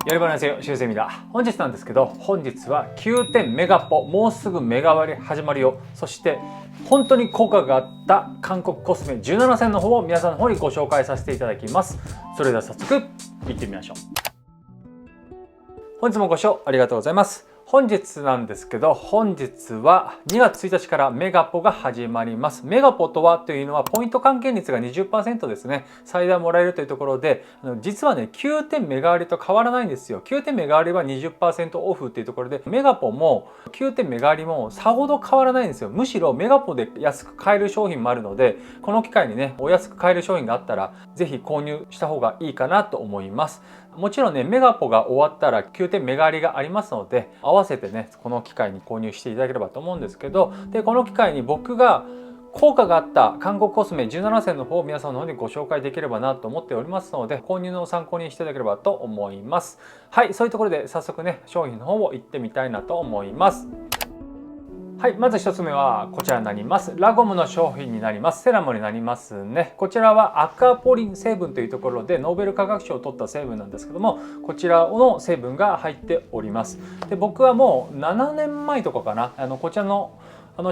やりばなせよ、しゅうせみだ。本日なんですけど、本日は9点メガポ、もうすぐメガ割始まるよ。そして本当に効果があった韓国コスメ17選の方を皆さんの方にご紹介させていただきます。それでは早速いってみましょう。本日もご視聴ありがとうございます。本日なんですけど、本日は2月1日からメガポが始まります。メガポとはというのはポイント還元率が 20% ですね、最大もらえるというところで、実はね9点メガ割と変わらないんですよ。9点メガ割は 20% オフというところで、メガポも9点メガ割もさほど変わらないんですよ。むしろメガポで安く買える商品もあるので、この機会にねお安く買える商品があったら是非購入した方がいいかなと思います。もちろんねメガポが終わったら9点メガ割がありますので、合わせてねこの機会に購入していただければと思うんですけど、でこの機会に僕が効果があった韓国コスメ17選の方を皆さんの方にご紹介できればなと思っておりますので、購入の参考にしていただければと思います。はい、そういうところで早速ね商品の方を行ってみたいなと思います。はい、まず1つ目はこちらになります。ラゴムの商品になります。セラムになりますね。こちらはアクアポリン成分というところでノーベル化学賞を取った成分なんですけども、こちらの成分が入っております。で僕はもう7年前とかかな、こちらの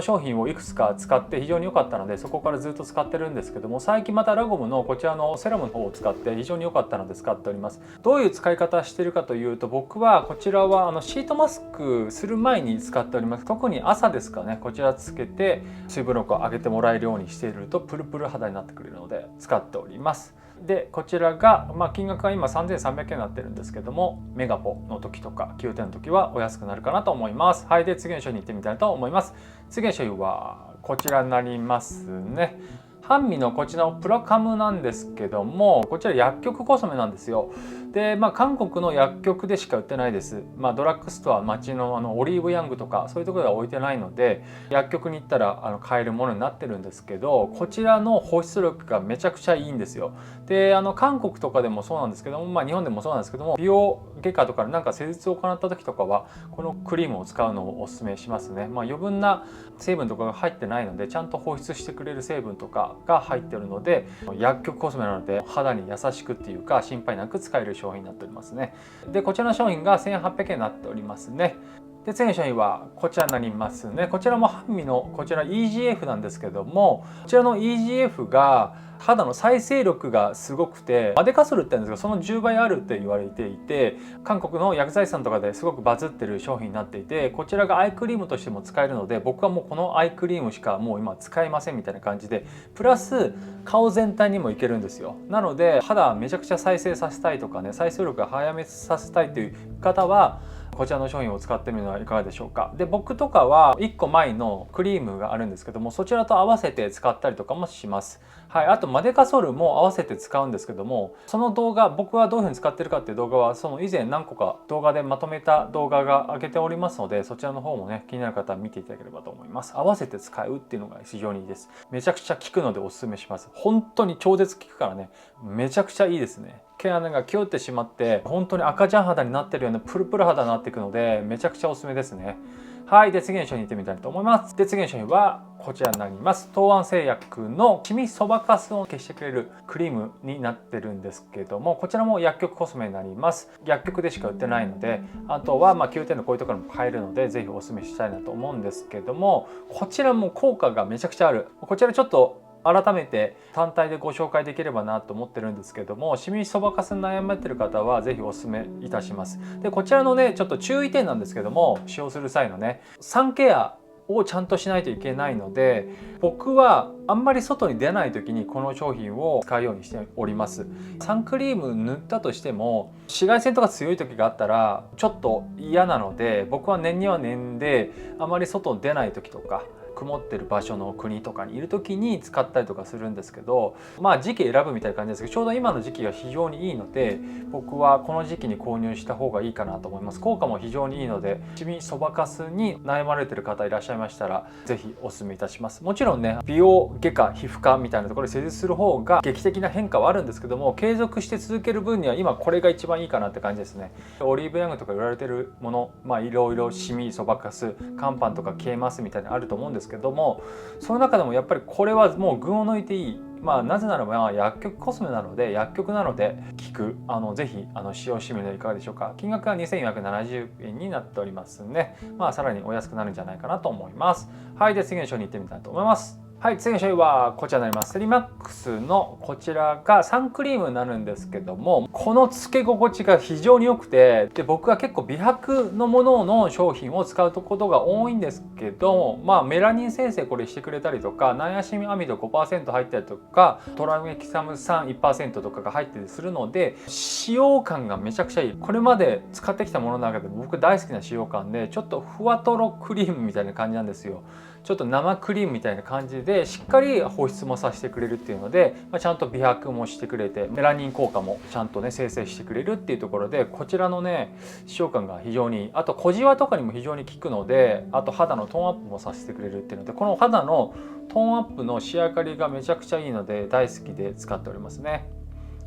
商品をいくつか使って非常に良かったので、そこからずっと使ってるんですけども、最近またラゴムのこちらのセラムの方を使って非常に良かったので使っております。どういう使い方しているかというと、僕はこちらはシートマスクする前に使っております。特に朝ですかね、こちらつけて水分力を上げてもらえるようにしているとプルプル肌になってくれるので使っております。でこちらが、金額が今3300円になってるんですけども、メガポの時とか9点の時はお安くなるかなと思います。はい、で次の商品に行ってみたいと思います。次の商品はこちらになりますね。ハンミのこちらのプラカムなんですけども、こちら薬局コスメなんですよ。で韓国の薬局でしか売ってないです。ドラッグストア、街のオリーブヤングとかそういうところでは置いてないので、薬局に行ったら買えるものになってるんですけど、こちらの保湿力がめちゃくちゃいいんですよ。で韓国とかでもそうなんですけども、日本でもそうなんですけども、美容外科とかでなんか施術を行った時とかはこのクリームを使うのをおすすめしますね。余分な成分とかが入ってないので、ちゃんと保湿してくれる成分とかが入ってるので、薬局コスメなので肌に優しくっていうか心配なく使える商品になっておりますね。でこちらの商品が1800円になっておりますね。で次の商品はこちらになりますね。こちらもハンミのこちら EGF なんですけども、こちらの EGF が肌の再生力がすごくて、マデカソルって言うんですが、その10倍あるって言われていて、韓国の薬剤師さんとかですごくバズってる商品になっていて、こちらがアイクリームとしても使えるので、僕はもうこのアイクリームしかもう今使えませんみたいな感じで、プラス顔全体にもいけるんですよ。なので肌めちゃくちゃ再生させたいとかね、再生力が早めさせたいという方はこちらの商品を使ってみるのはいかがでしょうか。で僕とかは1個前のクリームがあるんですけども、そちらと合わせて使ったりとかもします。はい、あとマデカソルも合わせて使うんですけども、その動画、僕はどういうふうに使ってるかっていう動画はその以前何個か動画でまとめた動画が上げておりますので、そちらの方もね気になる方は見ていただければと思います。合わせて使うっていうのが非常にいいです。めちゃくちゃ効くのでおすすめします。本当に超絶効くからね、めちゃくちゃいいですね。毛穴がキューってしまって本当に赤ちゃん肌になってるようなプルプル肌になっていくので、めちゃくちゃおすすめですね。はい、で次の商品に行ってみたいと思います。で次の商品はこちらになります。東亜製薬のシミそばかすを消してくれるクリームになってるんですけども、こちらも薬局コスメになります。薬局でしか売ってないので、あとは9点のこういうところも買えるので、ぜひおすすめしたいなと思うんですけども、こちらも効果がめちゃくちゃある。こちらちょっと改めて単体でご紹介できればなと思ってるんですけども、シミそばかすに悩まれてる方はぜひおすすめいたします。でこちらのねちょっと注意点なんですけども、使用する際のねサンケアをちゃんとしないといけないので、僕はあんまり外に出ない時にこの商品を使うようにしております。サンクリーム塗ったとしても紫外線とか強い時があったらちょっと嫌なので、僕は念には念であまり外に出ない時とか曇ってる場所の国とかにいる時に使ったりとかするんですけど、時期選ぶみたいな感じですけど、ちょうど今の時期が非常にいいので、僕はこの時期に購入した方がいいかなと思います。効果も非常にいいので、シミそばかすに悩まれてる方いらっしゃいましたらぜひお勧めいたします。もちろんね美容外科皮膚科みたいなところで施術する方が劇的な変化はあるんですけども、継続して続ける分には今これが一番いいかなって感じですね。オリーブヤングとか売られてるもの、いろいろシミそばかす乾パンとか消えますみたいなのあると思うんですですけども、その中でもやっぱりこれはもう群を抜いていい。なぜならば薬局コスメなので、薬局なので効く、ぜひ使用してみるのはいかがでしょうか。金額は2470円になっておりますね。さらにお安くなるんじゃないかなと思います。はい、で次の商品に行ってみたいと思います。はい、次の商品はこちらになります。セリマックスのこちらがサンクリームになるんですけども、このつけ心地が非常に良くて、で僕は結構美白のものの商品を使うことが多いんですけど、メラニン生成これしてくれたりとか、ナイアシンアミド 5% 入ったりとか、トラメキサム酸 1% とかが入ってたりするので、使用感がめちゃくちゃいい。これまで使ってきたものの中で僕大好きな使用感で、ちょっとふわとろクリームみたいな感じなんですよ。ちょっと生クリームみたいな感じでしっかり保湿もさせてくれるっていうので、ちゃんと美白もしてくれて、メラニン効果もちゃんとね生成してくれるっていうところで、こちらのね使用感が非常にいい。あと小じわとかにも非常に効くので、あと肌のトーンアップもさせてくれるっていうので、この肌のトーンアップの仕上がりがめちゃくちゃいいので大好きで使っておりますね。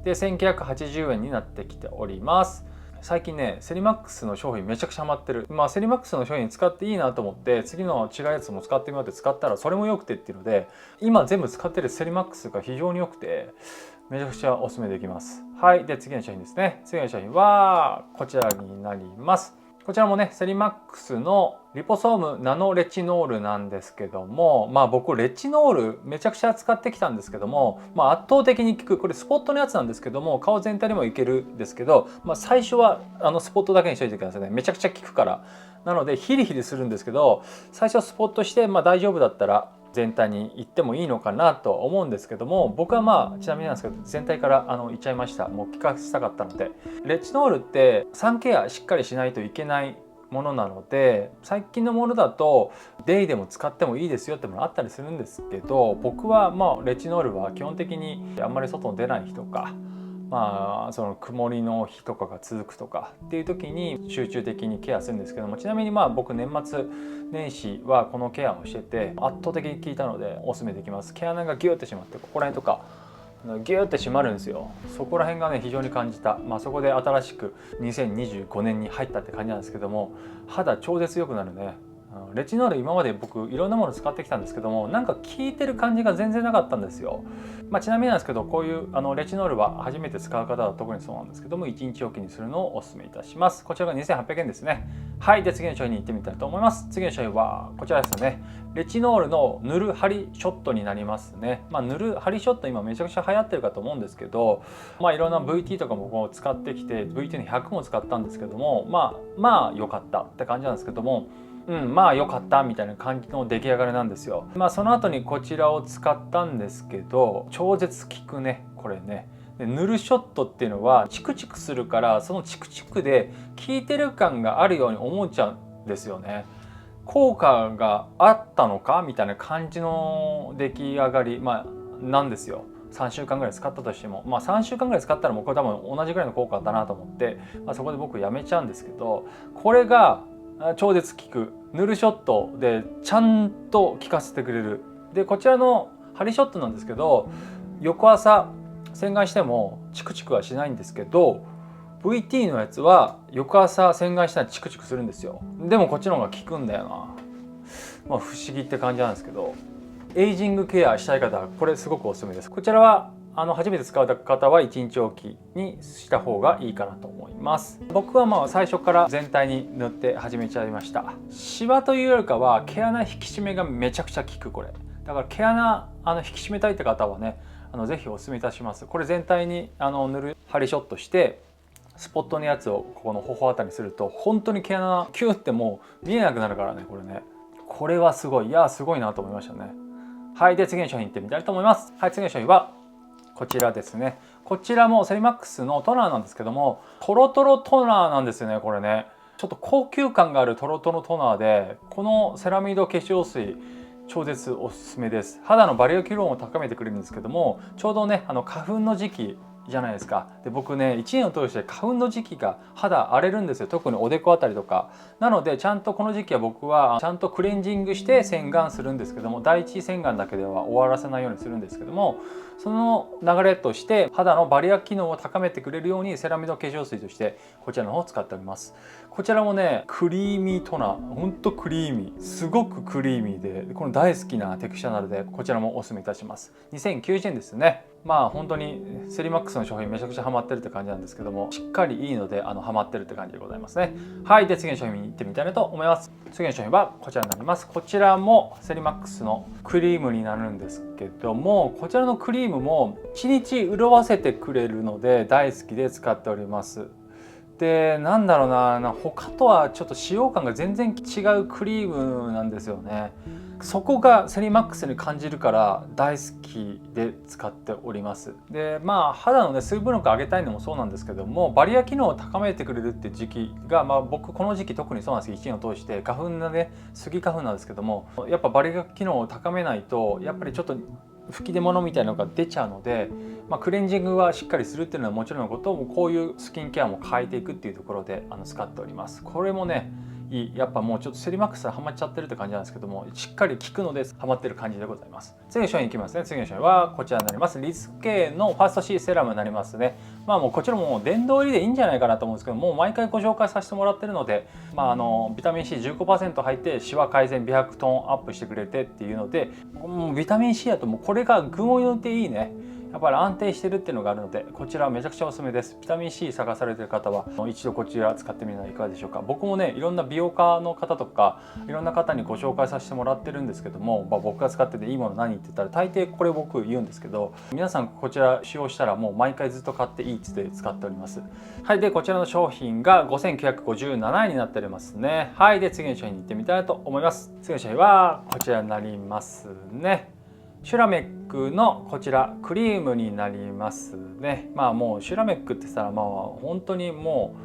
で1980円になってきております。最近ねセリマックスの商品めちゃくちゃハマってる。セリマックスの商品使っていいなと思って、次の違うやつも使ってみようって使ったらそれも良くてっていうので、今全部使ってるセリマックスが非常に良くてめちゃくちゃおすすめできます。はい、で次の商品ですね。次の商品はこちらになります。こちらもねセリマックスのリポソームナノレチノールなんですけども、僕レチノールめちゃくちゃ使ってきたんですけども、圧倒的に効く。これスポットのやつなんですけども、顔全体にもいけるんですけど、最初はスポットだけにしといてくださいね。めちゃくちゃ効くから。なのでヒリヒリするんですけど、最初スポットして大丈夫だったら全体に行ってもいいのかなと思うんですけども、僕はちなみになんですけど全体から行っちゃいました。もう効かせたかったので。レチノールってサンケアしっかりしないといけないものなので、最近のものだとデイでも使ってもいいですよってものあったりするんですけど、僕はレチノールは基本的にあんまり外に出ない日とか、その曇りの日とかが続くとかっていう時に集中的にケアするんですけども、ちなみに僕年末年始はこのケアをしてて圧倒的に効いたのでおすすめできます。毛穴がギューってしまって、ここら辺とかギューって締まるんですよ。そこら辺がね非常に感じた。そこで新しく2025年に入ったって感じなんですけども、肌超絶良くなるね。レチノール今まで僕いろんなもの使ってきたんですけども、なんか効いてる感じが全然なかったんですよ。ちなみになんですけど、こういうレチノールは初めて使う方は特にそうなんですけども、1日おきにするのをお勧めいたします。こちらが2800円ですね。はい、で次の商品に行ってみたいと思います。次の商品はこちらですね。レチノールの塗る針ショットになりますね。塗る針ショット今めちゃくちゃ流行ってるかと思うんですけど、いろんな VT とかもこう使ってきて VT の100も使ったんですけども、良かったって感じなんですけども、良かったみたいな感じの出来上がりなんですよ。その後にこちらを使ったんですけど、超絶効くねこれね。で塗るショットっていうのはチクチクするから、そのチクチクで効いてる感があるように思っちゃうんですよね。効果があったのかみたいな感じの出来上がり、なんですよ。3週間ぐらい使ったとしても、3週間ぐらい使ったらもうこれ多分同じぐらいの効果だなと思って、そこで僕やめちゃうんですけど、これが超絶効く。塗るショットでちゃんと効かせてくれる。でこちらの針ショットなんですけど、翌朝洗顔してもチクチクはしないんですけど、 VT のやつは翌朝洗顔したらチクチクするんですよ。でもこっちの方が効くんだよな。不思議って感じなんですけど、エイジングケアしたい方はこれすごくおすすめです。こちらは初めて使う方は1日おきにした方がいいかなと思います。僕は最初から全体に塗って始めちゃいました。シワというよりかは毛穴引き締めがめちゃくちゃ効く。これだから毛穴引き締めたいって方はねぜひお勧めいたします。これ全体に塗る針ショットしてスポットのやつをここの頬あたりにすると本当に毛穴キューってもう見えなくなるからね。これはすごい。すごいなと思いましたね。はい、で次の商品いってみたいと思います。はい、次の商品はこちらですね。こちらもセリマックスのトナーなんですけども、トロトロトナーなんですよね。これねちょっと高級感があるトロトロトナーで、このセラミド化粧水超絶おすすめです。肌のバリア機能を高めてくれるんですけども、ちょうどね花粉の時期じゃないですか。で僕ね1年を通して花粉の時期が肌荒れるんですよ。特におでこあたりとか。なのでちゃんとこの時期は僕はちゃんとクレンジングして洗顔するんですけども、第一洗顔だけでは終わらせないようにするんですけども、その流れとして肌のバリア機能を高めてくれるようにセラミド化粧水としてこちらの方を使っております。こちらもねクリーミートナー、ほんとクリーミー、すごくクリーミーでこの大好きなテクスチャなのでこちらもお勧めいたします。2090円ですね。まあ本当にセリマックスの商品めちゃくちゃハマってるって感じなんですけども、しっかりいいのでハマってるって感じでございますね。はい、で次の商品に行ってみたいなと思います。次の商品はこちらになります。こちらもセリマックスのクリームになるんですけども、こちらのクリームも1日潤わせてくれるので大好きで使っております。でなんだろうな、他とはちょっと使用感が全然違うクリームなんですよね。そこがセリマックスに感じるから大好きで使っております。で肌のね水分力上げたいのもそうなんですけども、バリア機能を高めてくれるって時期が僕この時期特にそうなんですけど、1年を通して花粉のねスギ花粉なんですけども、やっぱバリア機能を高めないとやっぱりちょっと吹き出物みたいなのが出ちゃうので、クレンジングはしっかりするっていうのはもちろんのことを、こういうスキンケアも変えていくっていうところで使っております。これもねやっぱもうちょっとセリマックスはハマっちゃってるって感じなんですけども、しっかり効くのでハマってる感じでございます。次の商品いきますね。次の商品はこちらになります。リスケのファースト C セラムになりますね。もうこちらも殿堂入りでいいんじゃないかなと思うんですけども、毎回ご紹介させてもらってるので、ビタミン C15% 入ってシワ改善、美白トーンアップしてくれてっていうので、もうビタミン C だともうこれが群を抜いていいね。やっぱり安定してるっていうのがあるので、こちらめちゃくちゃおすすめです。ビタミン C 探されてる方は一度こちら使ってみるのはいかがでしょうか。僕もねいろんな美容家の方とかいろんな方にご紹介させてもらってるんですけども、僕が使ってていいもの何って言ったら大抵これ僕言うんですけど、皆さんこちら使用したらもう毎回ずっと買っていいって使っております。はい、でこちらの商品が5957円になっておりますね。はい、で次の商品に行ってみたいと思います。次の商品はこちらになりますね。シュラメックのこちらクリームになりますね。もうシュラメックってさ、本当にも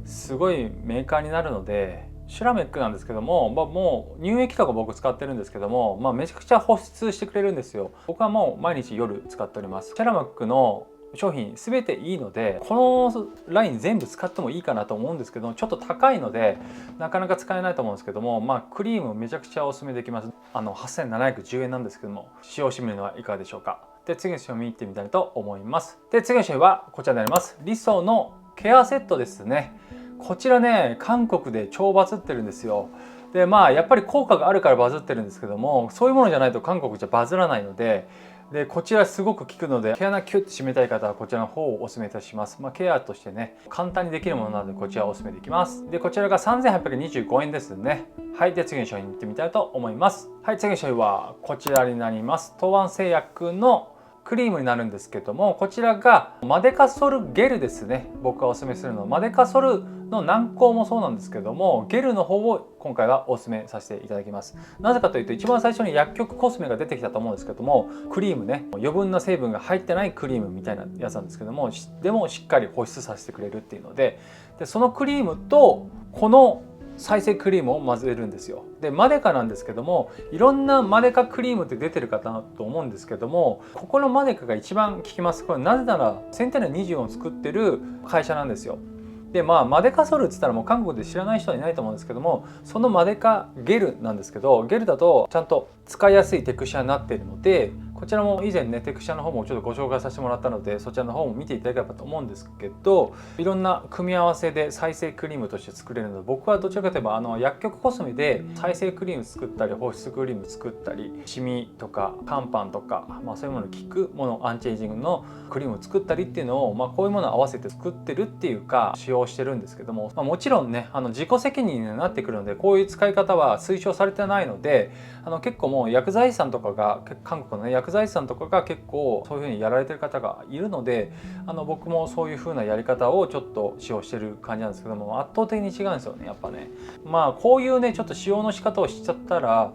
うすごいメーカーになるので、シュラメックなんですけども、もう乳液とか僕使ってるんですけども、めちゃくちゃ保湿してくれるんですよ。僕はもう毎日夜使っております。シュラメックの商品全ていいので、このライン全部使ってもいいかなと思うんですけど、ちょっと高いのでなかなか使えないと思うんですけども、クリームめちゃくちゃおすすめできます。8710円なんですけども、使用してみるのはいかがでしょうか。で次の商品見てみたいと思います。で次の商品はこちらになります。リソのケアセットですね。こちらね韓国で超バズってるんですよ。でやっぱり効果があるからバズってるんですけども、そういうものじゃないと韓国じゃバズらないので、こちらすごく効くので、毛穴キュッと締めたい方はこちらの方をお勧めいたします。ケアとしてね簡単にできるものなのでこちらをお勧めできます。でこちらが3825円ですね。はい、で次の商品に行ってみたいと思います。はい、次の商品はこちらになります。東亜製薬のクリームになるんですけども、こちらがマデカソルゲルですね。僕がおすすめするのはマデカソルの軟膏もそうなんですけども、ゲルの方を今回はおすすめさせていただきます。なぜかというと、一番最初に薬局コスメが出てきたと思うんですけども、クリームね、余分な成分が入ってないクリームみたいなやつなんですけども、でもしっかり保湿させてくれるっていうので、そのクリームとこの再生クリームを混ぜるんですよ。でマデカなんですけども、いろんなマデカクリームって出てるかなと思うんですけども、ここのマデカが一番効きます。これなぜならセンテナ24を作ってる会社なんですよ。でマデカソルって言ったらもう韓国で知らない人はいないと思うんですけども、そのマデカゲルなんですけど、ゲルだとちゃんと使いやすいテクスチャになっているので、こちらも以前ねテクスチャの方もちょっとご紹介させてもらったので、そちらの方も見ていただければと思うんですけど、いろんな組み合わせで再生クリームとして作れるので、僕はどちらかといえば薬局コスメで再生クリーム作ったり保湿クリーム作ったり、シミとか乾パンとか、そういうものに効くもの、アンチエイジングのクリームを作ったりっていうのを、こういうものを合わせて作ってるっていうか使用してるんですけども、もちろんね自己責任になってくるので、こういう使い方は推奨されてないので、結構もう薬剤師さんとかが、韓国のね薬剤師さんとかが結構そういう風にやられてる方がいるので、僕もそういう風なやり方をちょっと使用してる感じなんですけども、圧倒的に違うんですよねやっぱね。こういうねちょっと使用の仕方をしちゃったら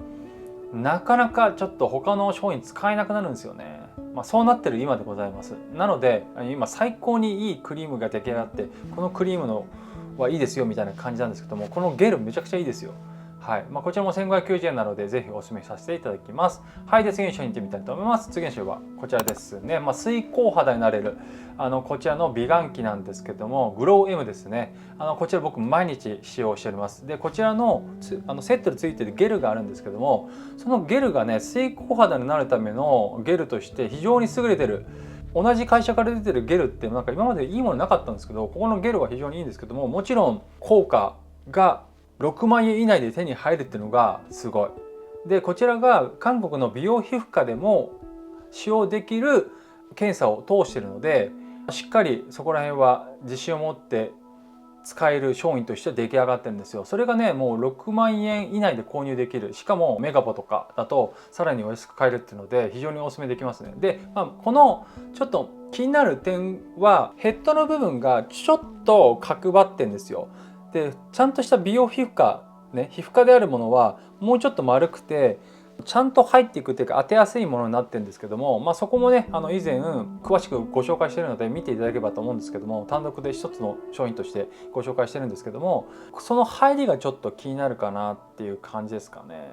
なかなかちょっと他の商品使えなくなるんですよね。そうなってる今でございます。なので今最高にいいクリームが出来上がって、このクリームのはいいですよみたいな感じなんですけども、このゲルめちゃくちゃいいですよ。はい、こちらも1590円なのでぜひお勧めさせていただきます。はい、で次の商品見てみたいと思います。次の商品はこちらですね。水光肌になれるこちらの美顔器なんですけども、グロー M ですね。こちら僕毎日使用しております。でこちらのセットでついているゲルがあるんですけども、そのゲルがね、水光肌になるためのゲルとして非常に優れてる。同じ会社から出てるゲルってなんか今までいいものなかったんですけど、ここのゲルは非常にいいんですけども、もちろん効果が6万円以内で手に入るっていうのがすごい。でこちらが韓国の美容皮膚科でも使用できる検査を通しているので、しっかりそこら辺は自信を持って使える商品として出来上がってるんですよ。それがねもう6万円以内で購入できる。しかもメガポとかだとさらにお安く買えるっていうので非常にお勧めできますね。で、このちょっと気になる点はヘッドの部分がちょっと角張ってんですよ。でちゃんとした美容皮膚科ね、皮膚科であるものはもうちょっと丸くてちゃんと入っていくっていうか当てやすいものになってるんですけども、そこもね以前詳しくご紹介しているので見ていただければと思うんですけども、単独で一つの商品としてご紹介してるんですけども、その入りがちょっと気になるかなっていう感じですかね。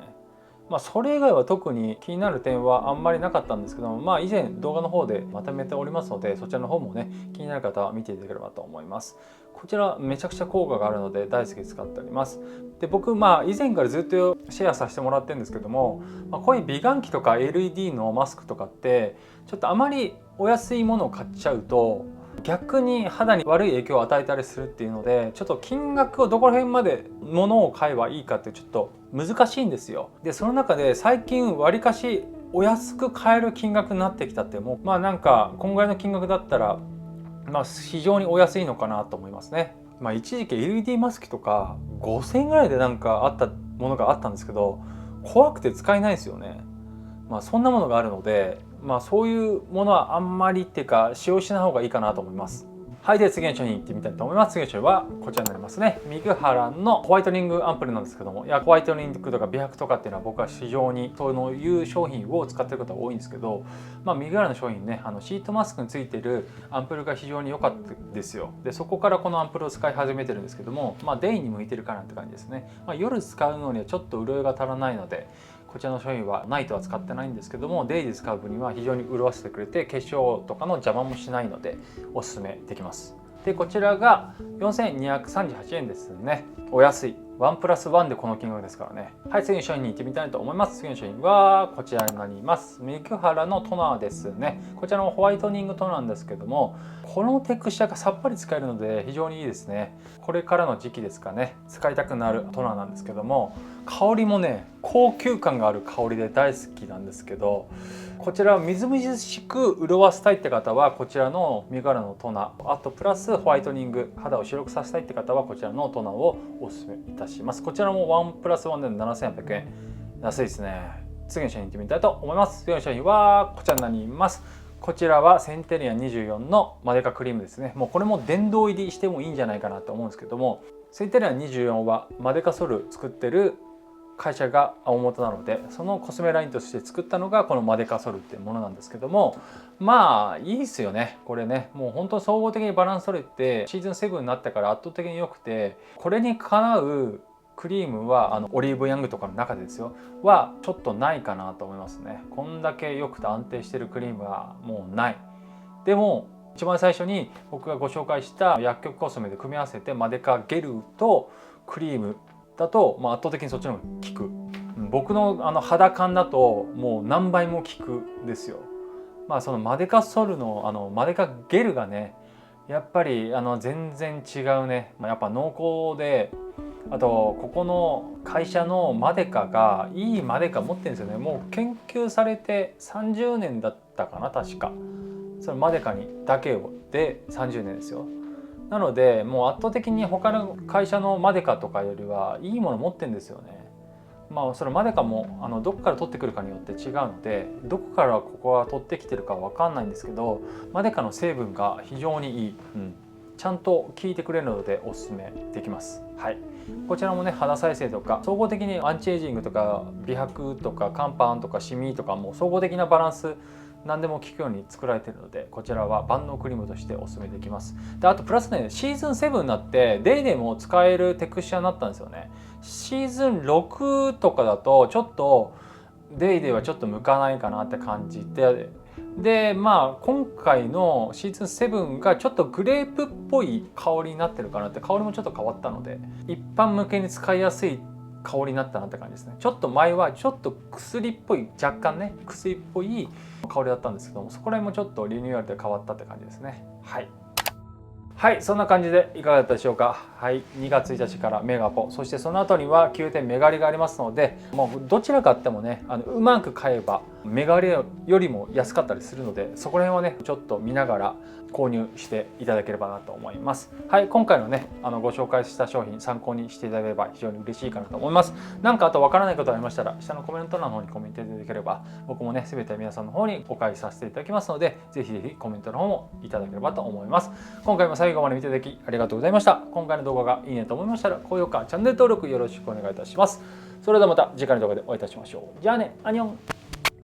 それ以外は特に気になる点はあんまりなかったんですけども、以前動画の方でまとめておりますので、そちらの方もね気になる方は見ていただければと思います。こちらめちゃくちゃ効果があるので大好きで使っております。で僕以前からずっとシェアさせてもらってるんですけども、こういう美顔器とか LED のマスクとかってちょっとあまりお安いものを買っちゃうと逆に肌に悪い影響を与えたりするっていうので、ちょっと金額をどこら辺まで物を買えばいいかってちょっと難しいんですよ。でその中で最近わりかしお安く買える金額になってきたって、もうなんかこんぐらいの金額だったら非常にお安いのかなと思いますね。一時期 LED マスクとか5000円ぐらいでなんかあったものがあったんですけど、怖くて使えないですよね。そんなものがあるので、そういうものはあんまりっていうか使用しない方がいいかなと思います。はい、で次の商品いってみたいと思います。次の商品はこちらになりますね。ミグハラのホワイトニングアンプルなんですけども、ホワイトニングとか美白とかっていうのは僕は非常にそういう商品を使ってる方が多いんですけど、ミグハラの商品ね、シートマスクについてるアンプルが非常に良かったですよ。でそこからこのアンプルを使い始めてるんですけども、デイに向いてるかなって感じですね。夜使うのにはちょっと潤いが足らないので、こちらの商品はナイトは使ってないんですけども、デイで使う分には非常に潤わせてくれて化粧とかの邪魔もしないのでおすすめできます。でこちらが4238円ですね。お安い。1プラス1でこの金額ですからね。はい、次の商品に行ってみたいと思います。次の商品はこちらになります。ミグハラのトナーですね。こちらのホワイトニングトナーなんですけども、このテクスチャーがさっぱり使えるので非常にいいですね。これからの時期ですかね、使いたくなるトナーなんですけども、香りもね高級感がある香りで大好きなんですけど、こちらをみずみずしく潤わせたいって方はこちらのミグハラのトナー、あとプラスホワイトニング、肌を白くさせたいって方はこちらのトナーをおすすめいたします。こちらも1プラス1で7800円、安いですね。次の商品行ってみたいと思います。次の商品はこちらになります。こちらはセンテリアン24のマデカクリームですね。もうこれも殿堂入りしてもいいんじゃないかなと思うんですけども、センテリアン24はマデカソル作ってる会社が大元なので、そのコスメラインとして作ったのがこのマデカソルっていうものなんですけども、いいですよねこれね。もう本当総合的にバランス取れてシーズン7になってから圧倒的に良くて、これにかなうクリームはオリーブヤングとかの中でですよはちょっとないかなと思いますね。こんだけ良くて安定してるクリームはもうない。でも一番最初に僕がご紹介した薬局コスメで組み合わせてマデカゲルとクリームだと、圧倒的にそっちの方が効く。僕の肌感だともう何倍も効くんですよ。そのマデカソルのマデカゲルがねやっぱり全然違うね。やっぱ濃厚で、あとここの会社のマデカがいいマデカ持ってるんですよね。もう研究されて30年だったかな確か。そのマデカにだけで30年ですよ。なのでもう圧倒的に他の会社のマデカとかよりはいいもの持ってるんですよね。そのマデカもどこから取ってくるかによって違うので、どこからここは取ってきてるかわかんないんですけど、マデカの成分が非常にいい、ちゃんと効いてくれるのでおすすめできます。はい、こちらもね肌再生とか総合的にアンチエイジングとか美白とか乾パンとかシミとかも総合的なバランス何でも効くように作られているので、こちらは万能クリームとしてお勧めできます。であとプラスね、シーズン7になってデイデイも使えるテクスチャーになったんですよね。シーズン6とかだとちょっとデイデイはちょっと向かないかなって感じで、まあ今回のシーズン7がちょっとグレープっぽい香りになってるかなって、香りもちょっと変わったので一般向けに使いやすい香りになったなって感じですね。ちょっと前はちょっと薬っぽい、若干ね薬っぽい香りだったんですけども、そこら辺もちょっとリニューアルで変わったって感じですね。はい、そんな感じでいかがだったでしょうか。はい、2月1日からメガポ、そしてその後には9点メガ割がありますので、もうどちら買ってもね、うまく買えばメガ割よりも安かったりするので、そこら辺はねちょっと見ながら購入していただければなと思います。はい、今回のねご紹介した商品参考にしていただければ非常に嬉しいかなと思います。なんかあとわからないことありましたら下のコメント欄の方にコメントいただければ、僕もね全て皆さんの方にお返しさせていただきますので、ぜひぜひコメントの方もいただければと思います。今回も最後まで見ていただきありがとうございました。今回の動画がいいねと思いましたら高評価、チャンネル登録よろしくお願いいたします。それではまた次回の動画でお会いいたしましょう。じゃあね、アニョン。